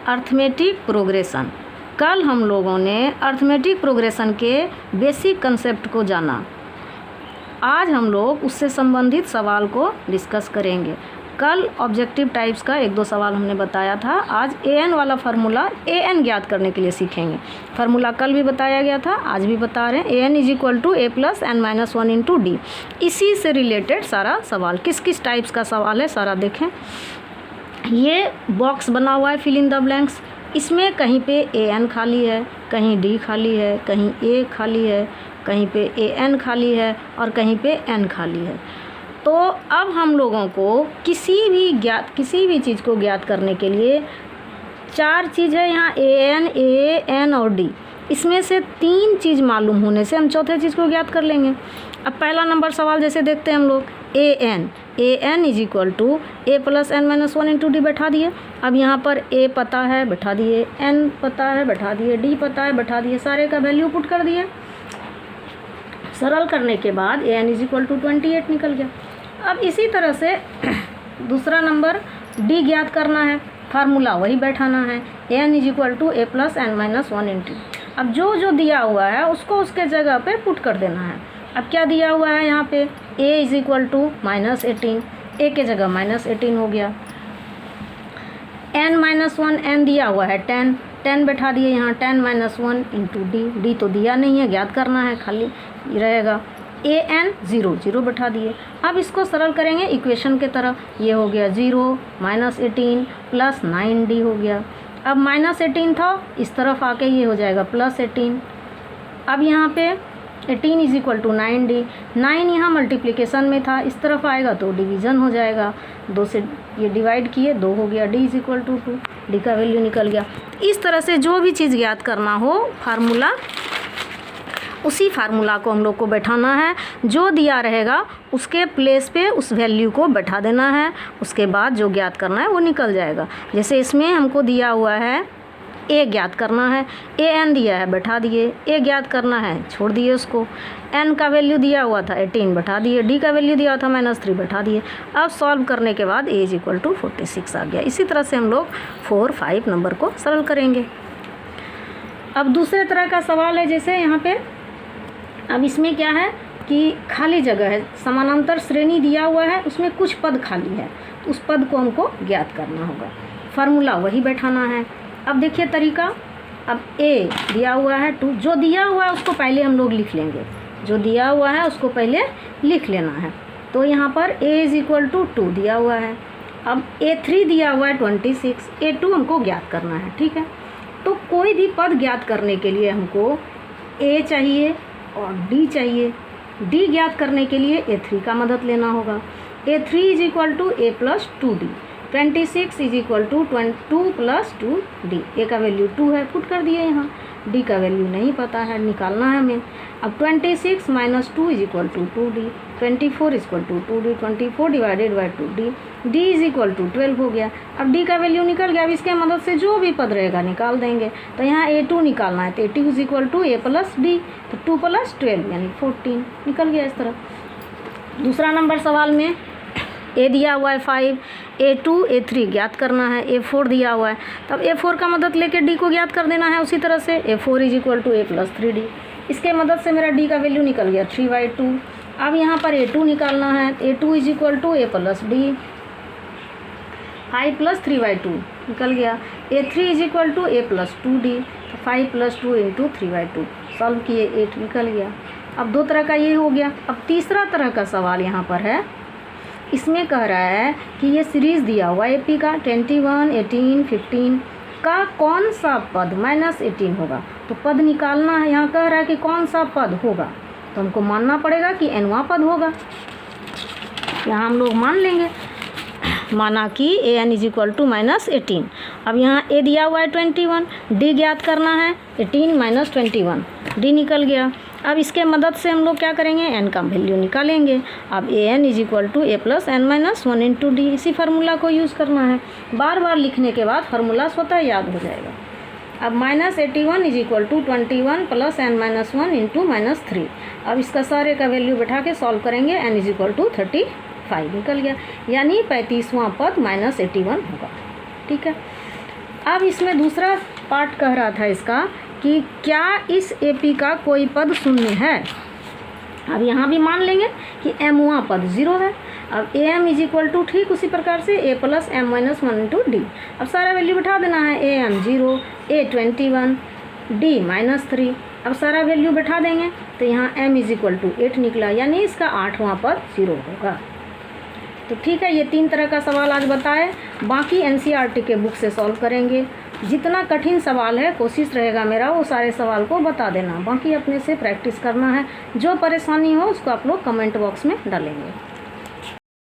Arithmetic progression. कल हम लोगों ने अर्थमेटिक प्रोग्रेशन के बेसिक कंसेप्ट को जाना। आज हम लोग उससे संबंधित सवाल को डिस्कस करेंगे। कल ऑब्जेक्टिव टाइप्स का 1-2 सवाल हमने बताया था। आज an वाला फार्मूला an ज्ञात करने के लिए सीखेंगे। फार्मूला कल भी बताया गया था, आज भी बता रहे हैं। an = a + n - 1 × d। इसी से रिलेटेड सारा सवाल, किस किस टाइप्स का सवाल है सारा देखें। ये बॉक्स बना हुआ है फिल इन द ब्लैंक्स। इसमें कहीं पे an खाली है, कहीं d खाली है, कहीं a खाली है, कहीं पे an खाली है और कहीं पे n खाली है। तो अब हम लोगों को किसी भी चीज़ को ज्ञात करने के लिए 4 चीज़ है यहाँ, an, a, n और d। इसमें से 3 चीज़ मालूम होने से हम चौथे चीज़ को ज्ञात कर लेंगे। अब पहला नंबर सवाल जैसे देखते हैं हम लोग, an = a + n - 1 × d बैठा दिए। अब यहाँ पर a पता है बैठा दिए, n पता है बैठा दिए, d पता है बैठा दिए, सारे का वैल्यू पुट कर दिए। सरल करने के बाद an = 28 निकल गया। अब इसी तरह से दूसरा नंबर d ज्ञात करना है, फार्मूला वही बैठाना है, an = a + n - 1 × d। अब जो दिया हुआ है उसको उसके जगह पे पुट कर देना है। अब क्या दिया हुआ है यहाँ पे, a = -18, a के जगह -18 हो गया। n-1 n दिया हुआ है 10 बैठा दिए यहाँ, 10 - 1 × d तो दिया नहीं है, ज्ञात करना है, खाली रहेगा। an 0 बैठा दिए। अब इसको सरल करेंगे इक्वेशन के तरह। ये हो गया 0 - 18 + 9d हो गया। अब -18 था, इस तरफ आके ये हो जाएगा +18। अब यहाँ पे 18 = 9d। 9 यहाँ मल्टीप्लिकेशन में था, इस तरफ आएगा तो डिवीज़न हो जाएगा। 2 से ये डिवाइड किए, 2 हो गया। d = 2, d का वैल्यू निकल गया। इस तरह से जो भी चीज़ ज्ञात करना हो फार्मूला, उसी फार्मूला को हम लोग को बैठाना है। जो दिया रहेगा उसके प्लेस पे उस वैल्यू को बैठा देना है। उसके बाद जो ज्ञात करना है वो निकल जाएगा। जैसे इसमें हमको दिया हुआ है a ज्ञात करना है, an दिया है बैठा दिए, a ज्ञात करना है छोड़ दिए उसको, n का वैल्यू दिया हुआ था 18 बैठा दिए, d का वैल्यू दिया हुआ था -3 बैठा दिए। अब सॉल्व करने के बाद a = 46 आ गया। इसी तरह से हम लोग 4, 5 नंबर को सरल करेंगे। अब दूसरे तरह का सवाल है, जैसे यहाँ पे अब इसमें क्या है कि खाली जगह है, समानांतर श्रेणी दिया हुआ है, उसमें कुछ पद खाली है, तो उस पद को हमको ज्ञात करना होगा। फार्मूला वही बैठाना है। अब देखिए तरीका, अब a दिया हुआ है 2, जो दिया हुआ है उसको पहले हम लोग लिख लेंगे, जो दिया हुआ है उसको पहले लिख लेना है। तो यहाँ पर a = 2 दिया हुआ है। अब a3 दिया हुआ है 26, a2 हमको ज्ञात करना है, ठीक है। तो कोई भी पद ज्ञात करने के लिए हमको a चाहिए और d चाहिए। d ज्ञात करने के लिए a3 का मदद लेना होगा। a3 = a + 2d। 26 = 2 + 2d। a का वैल्यू 2 है, पुट कर दिए यहाँ। d का वैल्यू नहीं पता है, निकालना है हमें। अब 26 - 2 = 2d, 24 = 2d, 24 / 2d, d = 12 हो गया। अब d का वैल्यू निकल गया। अब इसके मदद से जो भी पद रहेगा निकाल देंगे। तो यहाँ a2 निकालना है, तो a2 = a + d, तो 2 + 12 यानी 14 निकल गया। इस तरह दूसरा नंबर सवाल में a दिया हुआ है 5, a2 a3 ज्ञात करना है, a4 दिया हुआ है, तब a4 का मदद लेके d को ज्ञात कर देना है। उसी तरह से a4 = a + 3d। इसके मदद से मेरा d का वैल्यू निकल गया 3/2। अब यहाँ पर a2 निकालना है, a2 = a + d, 5 + 3/2 निकल गया। a3 = a + 2d, 5 + 2 × 3/2 सॉल्व किए, 8 निकल गया। अब 2 तरह का ये हो गया। अब तीसरा तरह का सवाल यहाँ पर है, इसमें कह रहा है कि ये सीरीज़ दिया हुआ है AP का 21, 18, 15 का कौन सा पद -18 होगा। तो पद निकालना है। यहाँ कह रहा है कि कौन सा पद होगा, तो हमको मानना पड़ेगा कि nवां पद होगा। यहाँ हम लोग मान लेंगे, माना कि an = -18। अब यहाँ a दिया हुआ है 21, d ज्ञात करना है, 18 - 21 d निकल गया। अब इसके मदद से हम लोग क्या करेंगे, n का वैल्यू निकालेंगे। अब an = a + n - 1 × d, इसी फार्मूला को यूज़ करना है। बार बार लिखने के बाद फार्मूला स्वतः याद हो जाएगा। अब -81 = 21 + n - 1 × -3। अब इसका सारे का वैल्यू बैठा के सॉल्व करेंगे, n = 35 निकल गया, यानी 35वां पद -81 होगा। ठीक है। अब इसमें दूसरा पार्ट कह रहा था इसका कि क्या इस AP का कोई पद शून्य है। अब यहाँ भी मान लेंगे कि m पद 0 है। अब AM इज इक्वल टू ठीक उसी प्रकार से A plus m minus 1 into D. अब सारा वैल्यू बैठा देना है, AM 0, A 21, D -3। अब सारा वैल्यू बैठा देंगे तो यहाँ m इज इक्वल टू 8 निकला, यानी इसका 8वां पद 0 होगा। तो ठीक है, ये 3 तरह का सवाल आज बताए। बाकी NCERT के बुक से सॉल्व करेंगे। जितना कठिन सवाल है कोशिश रहेगा मेरा वो सारे सवाल को बता देना, बाकी अपने से प्रैक्टिस करना है। जो परेशानी हो उसको आप लोग कमेंट बॉक्स में डालेंगे।